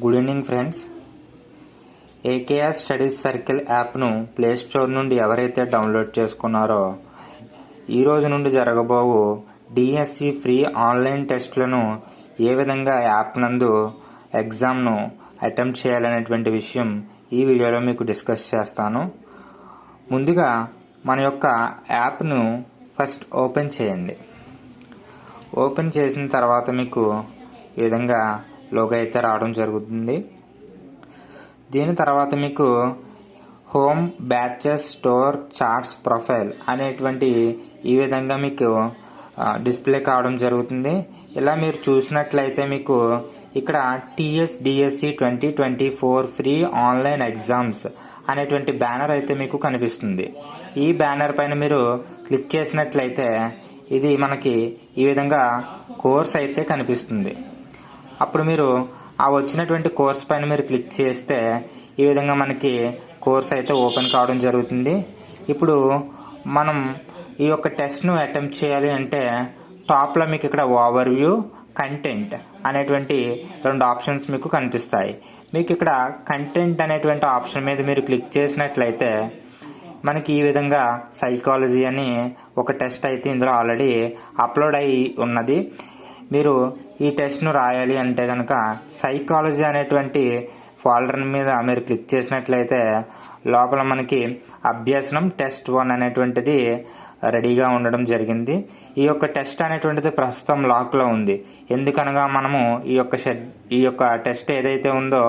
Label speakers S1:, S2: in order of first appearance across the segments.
S1: Good evening friends. AKR studies circle యాప్ను play store నుండి ఎవరైతే డౌన్లోడ్ చేసుకున్నారో ఈరోజు నుండి జరగబోవు డిఎస్సి ఫ్రీ ఆన్లైన్ టెస్టులను ఏ విధంగా యాప్ నందు ఎగ్జామ్ను అటెంప్ట్ చేయాలనేటువంటి విషయం ఈ వీడియోలో మీకు డిస్కస్ చేస్తాను. ముందుగా మన యొక్క యాప్ను ఫస్ట్ ఓపెన్ చేయండి. ఓపెన్ చేసిన తర్వాత మీకు ఈ విధంగా లోగో అయితే రావడం జరుగుతుంది. దీని తర్వాత మీకు home, batches, store, charts, profile అనేటువంటి ఈ విధంగా మీకు డిస్ప్లే కావడం జరుగుతుంది. ఇలా మీరు చూసినట్లయితే మీకు ఇక్కడ TS DSC 2024 free online exams అనేటువంటి బ్యానర్ అయితే మీకు కనిపిస్తుంది. ఈ బ్యానర్ పైన మీరు క్లిక్ చేసినట్లయితే ఇది మనకి ఈ విధంగా కోర్స్ అయితే కనిపిస్తుంది. అప్పుడు మీరు ఆ వచ్చినటువంటి కోర్స్ పైన మీరు క్లిక్ చేస్తే ఈ విధంగా మనకి కోర్స్ అయితే ఓపెన్ కావడం జరుగుతుంది. ఇప్పుడు మనం ఈ యొక్క టెస్ట్ను అటెంప్ట్ చేయాలి అంటే టాప్లో మీకు ఇక్కడ ఓవర్వ్యూ, కంటెంట్ అనేటువంటి రెండు ఆప్షన్స్ మీకు కనిపిస్తాయి. మీకు ఇక్కడ కంటెంట్ అనేటువంటి ఆప్షన్ మీద మీరు క్లిక్ చేసినట్లయితే మనకి ఈ విధంగా సైకాలజీ అని ఒక టెస్ట్ అయితే ఇందులో ఆల్రెడీ అప్లోడ్ అయి ఉన్నది. మీరు ఈ టెస్ట్ను రాయాలి అంటే కనుక సైకాలజీ అనేటువంటి ఫోల్డర్ మీద మీరు క్లిక్ చేసినట్లయితే లోపల మనకి అభ్యసనం టెస్ట్ 1 అనేటువంటిది రెడీగా ఉండడం జరిగింది. ఈ యొక్క టెస్ట్ అనేటువంటిది ప్రస్తుతం లాక్లో ఉంది. ఎందుకనగా మనము ఈ యొక్క టెస్ట్ ఏదైతే ఉందో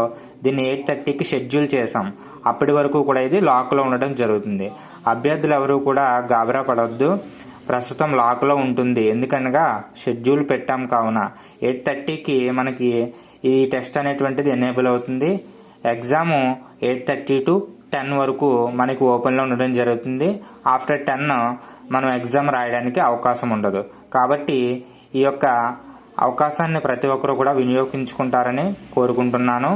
S1: దీన్ని 8:30కి షెడ్యూల్ చేసాం. అప్పటి వరకు కూడా ఇది లాక్లో ఉండడం జరుగుతుంది. అభ్యర్థులు ఎవరు కూడా గాబరా పడవద్దు, ప్రస్తుతం లాక్లో ఉంటుంది. ఎందుకనగా షెడ్యూల్ పెట్టాం కావున 8:30కి మనకి ఈ టెస్ట్ అనేటువంటిది ఎనేబుల్ అవుతుంది. ఎగ్జాము 8:30 to 10 వరకు మనకి ఓపెన్లో ఉండడం జరుగుతుంది. ఆఫ్టర్ 10 మనం ఎగ్జామ్ రాయడానికి అవకాశం ఉండదు. కాబట్టి ఈ యొక్క అవకాశాన్ని ప్రతి ఒక్కరు కూడా వినియోగించుకుంటారని కోరుకుంటున్నాను.